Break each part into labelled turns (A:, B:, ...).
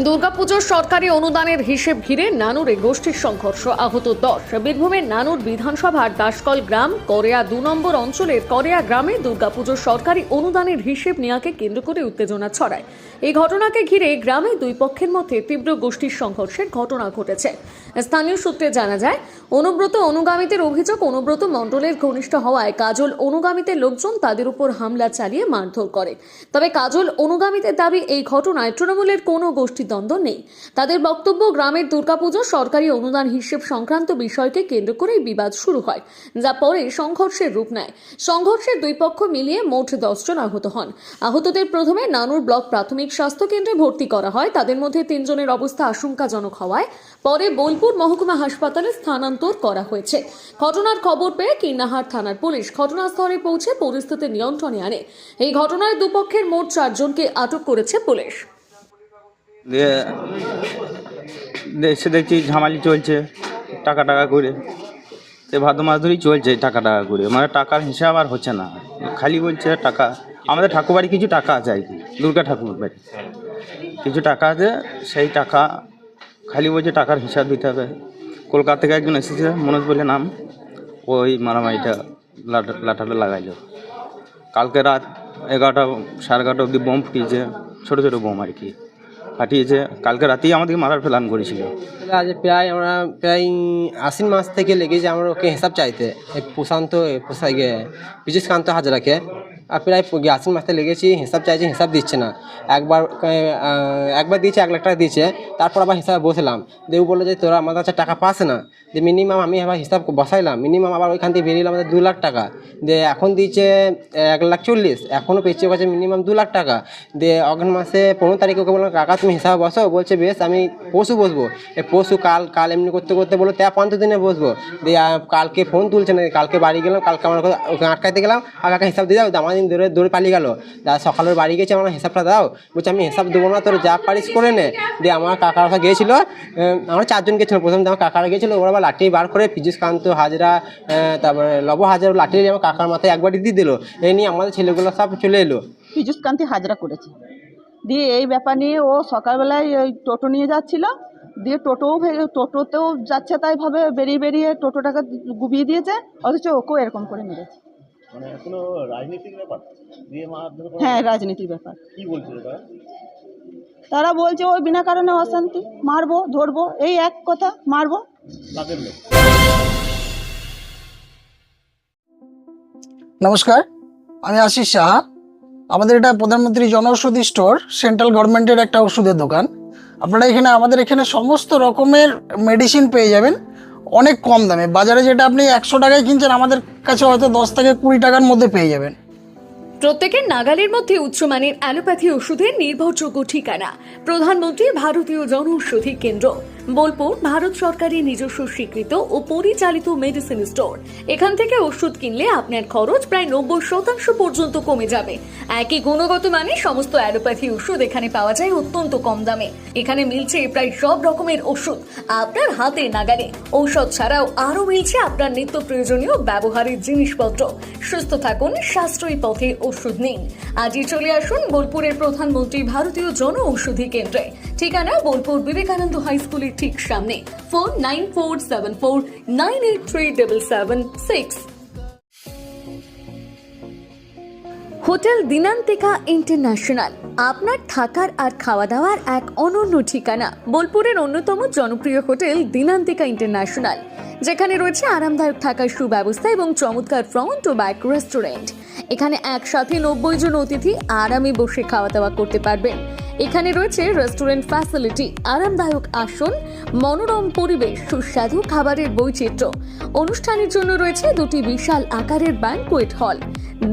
A: দুর্গাপুজোর সরকারি অনুদানের হিসেব ঘিরে নানুরে গোষ্ঠীর সংঘর্ষ, আহত 10। বীরভূমের নানুর বিধানসভার দাসকল গ্রাম করেয়া 2 নম্বর অঞ্চলের করেয়া গ্রামে দুর্গাপুজোর সরকারি অনুদানের হিসেব নেওয়াকে কেন্দ্র করে উত্তেজনা ছড়ায়। এই ঘটনাকে ঘিরে গ্রামে দুই পক্ষের মধ্যে তীব্র গোষ্ঠীর সংঘর্ষের ঘটনা ঘটেছে। স্থানীয় সূত্রে জানা যায়, অনুব্রত অনুগামীদের অভিযোগ, অনুব্রত মণ্ডলের ঘনিষ্ঠ হওয়ায় কাজল অনুগামীদের লোকজন তাদের উপর হামলা চালিয়ে মারধর করে। তবে কাজল অনুগামীদের দাবি, এই ঘটনায় তৃণমূলের কোনো গোষ্ঠীদ্বন্দ্ব নেই। তাদের বক্তব্য, গ্রামের দুর্গাপুজো সরকারি অনুদান হিসেব সংক্রান্ত বিষয়কে কেন্দ্র করেই বিবাদ শুরু হয়, যা পরে সংঘর্ষের রূপ নেয়। সংঘর্ষের দুই পক্ষ মিলিয়ে মোট 10 জন আহত হন। আহতদের প্রথমে নানুর ব্লক প্রাথমিক স্বাস্থ্য কেন্দ্রে ভর্তি করা হয়। তাদের মধ্যে 3 জনের অবস্থা আশঙ্কাজনক হওয়ায় পরে বোলপুর মহকুমা হাসপাতালে স্থানান্তর করা হয়েছে। ঘটনার খবর পেয়ে কিন্নাহার থানার পুলিশ ঘটনাস্থলে পৌঁছে পরিস্থিতি নিয়ন্ত্রণে আনে। এই ঘটনায় দুপক্ষের মোট 4 জনকে আটক করেছে পুলিশ।
B: এসে দেখছি ঝামালি চলছে টাকা করে, সে ভাদ্র মাস ধরেই চলছে টাকা করে, মানে টাকার হিসাব আর হচ্ছে না। খালি বলছে টাকা, আমাদের ঠাকুরবাড়ি কিছু টাকা আছে আর কি, দুর্গা ঠাকুর বাড়ি কিছু টাকা আছে, সেই টাকা খালি বলছে টাকার হিসাব দিতে হবে। কলকাতা থেকে একজন এসেছে, মনোজ বলে নাম, ওই মারামারিটা লাঠাটা লাগাইলো। কালকে রাত 11টা 11:30 অবধি বোম ফুটিয়েছে, ছোটো ছোটো বোম আর কি ফাটিয়েছে। কালকে রাতেই আমাদেরকে মারার প্ল্যান করেছিল।
C: আজ আমরা প্রায় আশ্বিন মাস থেকে লেগেছে আমরা ওকে হিসাব চাইতে, প্রশান্ত পীযুষকান্ত হাজরাকে প্রায় আশ্বিন মাস থেকে লেগেছি, হিসাব চাইছি, হিসাব দিচ্ছে না। একবার দিয়েছে 1 লাখ টাকা দিয়েছে, তারপর আবার হিসাবে বসলাম, দেবু বললো যে তোরা আমাদের কাছে টাকা পাস না, যে মিনিমাম আমি আবার হিসাব বসাইলাম, মিনিমাম আবার ওইখান থেকে বেরিয়ে আমাদের 2 লাখ টাকা দিয়ে এখন দিয়েছে 1,40,000, এখনও পেয়েছে ওর কাছে মিনিমাম 2 লাখ টাকা দিয়ে। অগ্রহণ মাসে 15 তারিখে ওকে বললাম কাকা তুমি হিসাবে বসো, বলছে বেশ আমি পরশু বসবো। পরশু কাল এমনি করতে করতে বললো 5 দিনে বসবো দিয়ে। কালকে ফোন তুলছে না, কালকে বাড়ি গেলাম, কালকে আমরা ওকে আটকাইতে গেলাম, আর কাকা হিসাব দিয়ে দাও, আমার দিন দৌড়ে পালিয়ে গেল। সকালের বাড়ি গেছে, আমার হিসাবটা দাও, বলছে আমি হিসাব দেবো না, তোর যা পারিস করে নে। দিয়ে আমার কাকার কথা গিয়েছিলো, আমরা 4 জন গেছিলো প্রথম, আমার কাকারা গিয়েছিলো, ওরা আবার লাঠি বার করে পীযুষকান্ত হাজরা, তারপরে লব হাজরা লাঠি আমার কাকার মাথায় একবারই দিয়ে দিল। এই নিয়ে আমাদের ছেলেগুলো সব চলে এলো।
D: পীযুষকান্তি হাজরা করেছে দিয়ে এই ব্যাপার নিয়ে ও সকালবেলায় ওই টোটো নিয়ে যাচ্ছিল, দিয়ে টোটোতেও যাচ্ছে, তাই ভাবে বেরিয়ে টোটোটাকে গুবিয়ে দিয়েছে, অথচ ওকেও এরকম করে মেরেছে।
E: মানে কোনো রাজনীতির ব্যাপার দিয়ে মারধর করা?
D: হ্যাঁ, রাজনীতির ব্যাপার।
E: কি বলছিল
D: তারা বলছে ওই বিনা কারণে অশান্তি, মারবো ধরবো, এই এক কথা, মারবো।
E: তাদের লোক।
F: নমস্কার, আমি আশিস সাহা। আমাদের এটা প্রধানমন্ত্রী জনঔষধি স্টোর, সেন্ট্রাল গভর্নমেন্টের একটা ওষুধের দোকান। আপনারা আমাদের এখানে সমস্ত রকমের মেডিসিন পেয়ে যাবেন অনেক কম দামে। বাজারে যেটা আপনি 100 টাকায় কিনছেন, আমাদের কাছে হয়তো 10 থেকে 20 টাকার মধ্যে পেয়ে যাবেন।
A: প্রত্যেকের নাগালের মধ্যে উচ্চমানের অ্যালোপ্যাথি ওষুধের নির্ভরযোগ্য ঠিকানা প্রধানমন্ত্রী ভারতীয় জনঔষধি কেন্দ্র, বোলপুর, ভারত সরকারের নিজস্ব স্বীকৃত ও পরিচালিত মেডিসিন স্টোর। এখান থেকে ওষুধ কিনলে আপনার খরচ প্রায় 90% পর্যন্ত কমে যাবে। একই গুণগত মানে সমস্ত অ্যালোপ্যাথি ওষুধ এখানে পাওয়া যায় অত্যন্ত কম দামে। এখানে মিলছে প্রায় সব রকমের ওষুধ আপনার হাতে নাগালে। ঔষধ ছাড়াও আরও মিলছে আপনার নিত্য প্রয়োজনীয় ব্যবহারের জিনিসপত্র। সুস্থ থাকুন, সাশ্রয়ী পথে ওষুধ নিন। আজই চলে আসুন বোলপুরের প্রধানমন্ত্রী ভারতীয় জনঔষধি কেন্দ্রে। ঠিকানা বোলপুর বিবেকানন্দ হাই স্কুলের ঠিক সামনে। ফোন 9474983776। হোটেল দিনান্তিকা ইন্টারন্যাশনাল আপনার থাকার আর খাওয়া দাওয়ার এক অনন্য ঠিকানা। বোলপুরের অন্যতম জনপ্রিয় হোটেল দিনান্তিকা ইন্টারন্যাশনাল, যেখানে রয়েছে আরামদায়ক থাকার সুব্যবস্থা এবং চমৎকার ফ্রন্ট ও ব্যাক রেস্টুরেন্ট। এখানে একসাথে 90 জন অতিথি আরামে বসে খাওয়া দাওয়া করতে পারবেন। এখানে রয়েছে রেস্টুরেন্ট ফ্যাসিলিটি, আরামদায়ক আসন, মনোরম পরিবেশ, সুস্বাদু খাবারের বৈচিত্র্য। অনুষ্ঠানের জন্য রয়েছে 2টি বিশাল আকারের banquet hall,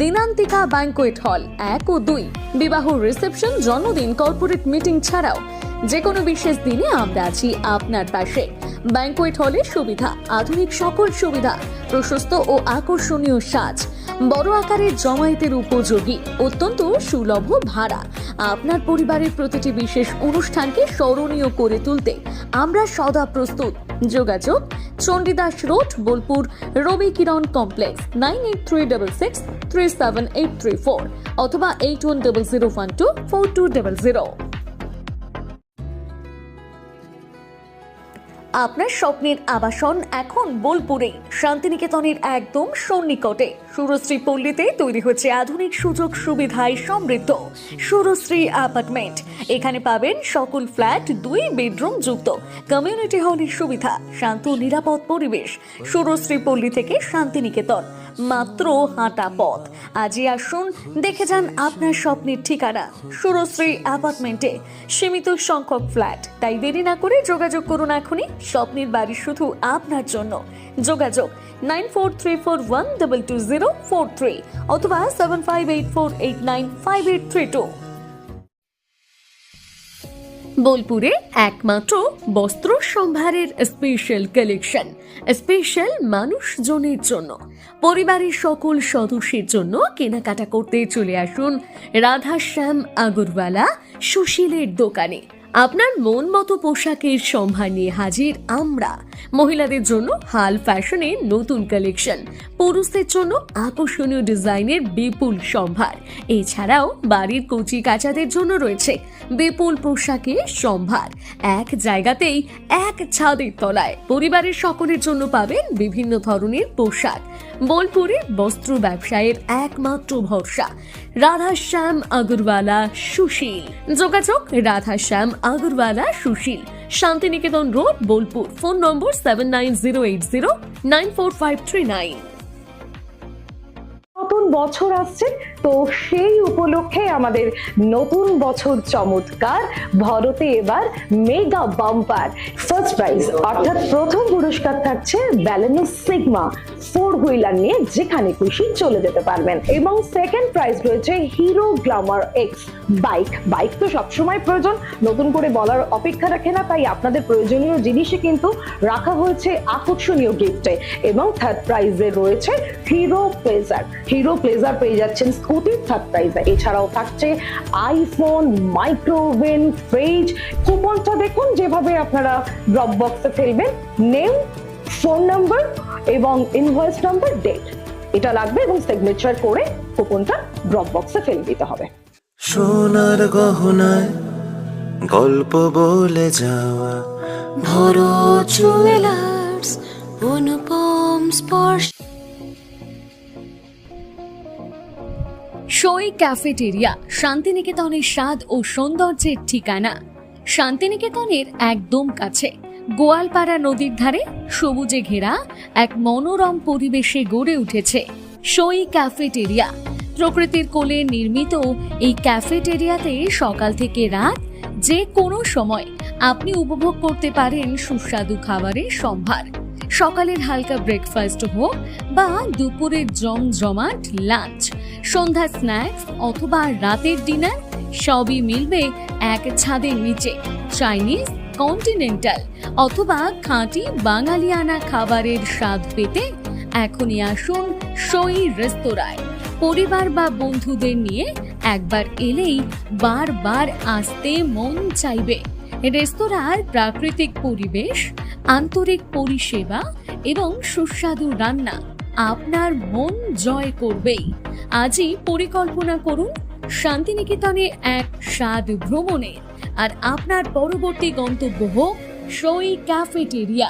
A: Dinantika banquet hall 1 ও 2। বিবাহ, রিসেপশন, জন্মদিন, কর্পোরেট মিটিং ছাড়াও যে কোনো বিশেষ দিনে আমরা আছি আপনার পাশে। ব্যাংকোয়েট হলের সুবিধা, আধুনিক সকল সুবিধা, প্রশস্ত ও আকর্ষণীয় সাজ, বড় আকারের জমায়েতের উপযোগী, অত্যন্ত সুলভ ভাড়া। আপনার পরিবারের প্রতিটি বিশেষ অনুষ্ঠানকে স্মরণীয় করে তুলতে আমরা সদা প্রস্তুত। যোগাযোগ চণ্ডীদাস রোড, বোলপুর, রবি কিরণ কমপ্লেক্স, 9836637834 অথবা 8100124200। আপনার স্বপ্নের আবাসন এখন বোলপুরে, শান্তিনিকেতনের একদম সন্নিকটে সুরশ্রী পল্লীতে তৈরি হচ্ছে আধুনিক সুযোগ সুবিধায় সমৃদ্ধ সুরশ্রী অ্যাপার্টমেন্ট। এখানে পাবেন সকল ফ্ল্যাট 2 বেডরুম যুক্ত, কমিউনিটি হলের সুবিধা, শান্ত নিরাপদ পরিবেশ। সুরশ্রী পল্লী থেকে শান্তিনিকেতন মাত্র হাঁটা পথ। আজই আসুন, দেখে যান আপনার স্বপ্নের ঠিকানা সুরশ্রী অ্যাপার্টমেন্টে। সীমিত সংখ্যক ফ্ল্যাট, তাই দেরি না করে যোগাযোগ করুন এখনই। স্বপ্নের বাড়ি শুধু আপনার জন্য। যোগাযোগ 9434122043 অথবা 7584895832। বোলপুরে একমাত্র বস্ত্র সম্ভারের স্পেশাল কালেকশন, স্পেশাল মানুষজনের জন্য, পরিবারের সকল সদস্যের জন্য কেনাকাটা করতে চলে আসুন রাধাশ্যাম আগরওয়ালা সুশীলের দোকানে। আপনার মন মতো পোশাকের সম্ভার নিয়ে হাজির আমরা। মহিলাদের জন্য হাল ফ্যাশনের নতুন কালেকশন, পুরুষদের জন্য আকর্ষণীয় ডিজাইনের বিপুল সম্ভার। এছাড়াও বাড়ির কচি কাচাদের জন্য রয়েছে বিপুল পোশাকের সম্ভার। এক জায়গাতেই, এক ছাদের তলায় পরিবারের সকলের জন্য পাবেন বিভিন্ন ধরনের পোশাক। বোলপুরে বস্ত্র ব্যবসায়ের একমাত্র ভরসা রাধাশ্যাম আগরওয়ালা সুশীল। যোগাযোগ Radhashyam Agarwala Sushil, Santiniketan road, Bolpur. Phone number 7908094539।
G: নতুন বছর আসছে, তো সেই উপলক্ষে আমাদের নতুন বছর চমৎকার ভরতে এবার মেগা বাম্পার ফার্স্ট প্রাইজ, অর্থাৎ প্রথম পুরস্কার থাকছে ব্যালেনো সিগমা 4 হুইলার নিয়ে যেখানে খুশি চলে যেতে পারবেন, এবং সেকেন্ড প্রাইজ রয়েছে হিরো গ্ল্যামার এক্স বাইক তো সবসময় প্রয়োজন, নতুন করে বলার অপেক্ষা রাখে না, তাই আপনাদের প্রয়োজনীয় জিনিসে কিন্তু রাখা হয়েছে আকর্ষণীয় গিফটে। এবং থার্ড প্রাইজে রয়েছে হিরো প্লেজার পেয়ে যাচ্ছেন স্কুটির থার্ড প্রাইজে। এছাড়াও থাকছে আইফোন, মাইক্রোওভেন, ফ্রিজ। কুপনটা দেখুন যেভাবে আপনারা ড্রপ বক্সে ফেলবেন, নেম, ফোন নাম্বার এবং ইনভয়েস নাম্বার, ডেট এটা লাগবে, এবং সিগনেচার করে কুপনটা ড্রপ বক্সে ফেলে দিতে হবে।
H: সোনার গহনায় গল্প বলে যাওয়া
I: ভরো জুয়েলার্স, অনুপম স্পর্শ।
A: সই ক্যাফেটেরিয়া, শান্তিনিকেতনের স্বাদ ও সৌন্দর্যের ঠিকানা। শান্তিনিকেতনের একদম কাছে, গোয়ালপাড়া নদীর ধারে সবুজে ঘেরা এক মনোরম পরিবেশে গড়ে উঠেছে সই ক্যাফেটেরিয়া। প্রকৃতির কোলে নির্মিত এই ক্যাফেটেরিয়াতে সকাল থেকে রাত যে কোনো সময় আপনি উপভোগ করতে পারেন সুস্বাদু খাবারের সম্ভার। সকালের হালকা ব্রেকফাস্ট হোক বা দুপুরের জমজমাট লাঞ্চ, সন্ধ্যার স্ন্যাক্স অথবা রাতের ডিনার, সবই মিলবে এক ছাদের নিচে। চাইনিজ, কন্টিনেন্টাল অথবা খাঁটি বাঙালিয়ানা খাবারের স্বাদ পেতে এখনই আসুন সই রেস্তোরাঁয়। পরিবার বা বন্ধুদের নিয়ে একবার এলেই বারবার আসতে মন চাইবে। রেস্তোরাঁর প্রাকৃতিক পরিবেশ, আন্তরিক পরিষেবা এবং সুস্বাদু রান্না আপনার মন জয় করবেই। আজই পরিকল্পনা করুন শান্তিনিকেতনে এক স্বাদ ভ্রমণের, আর আপনার পরবর্তী গন্তব্য হোক সই ক্যাফেটেরিয়া।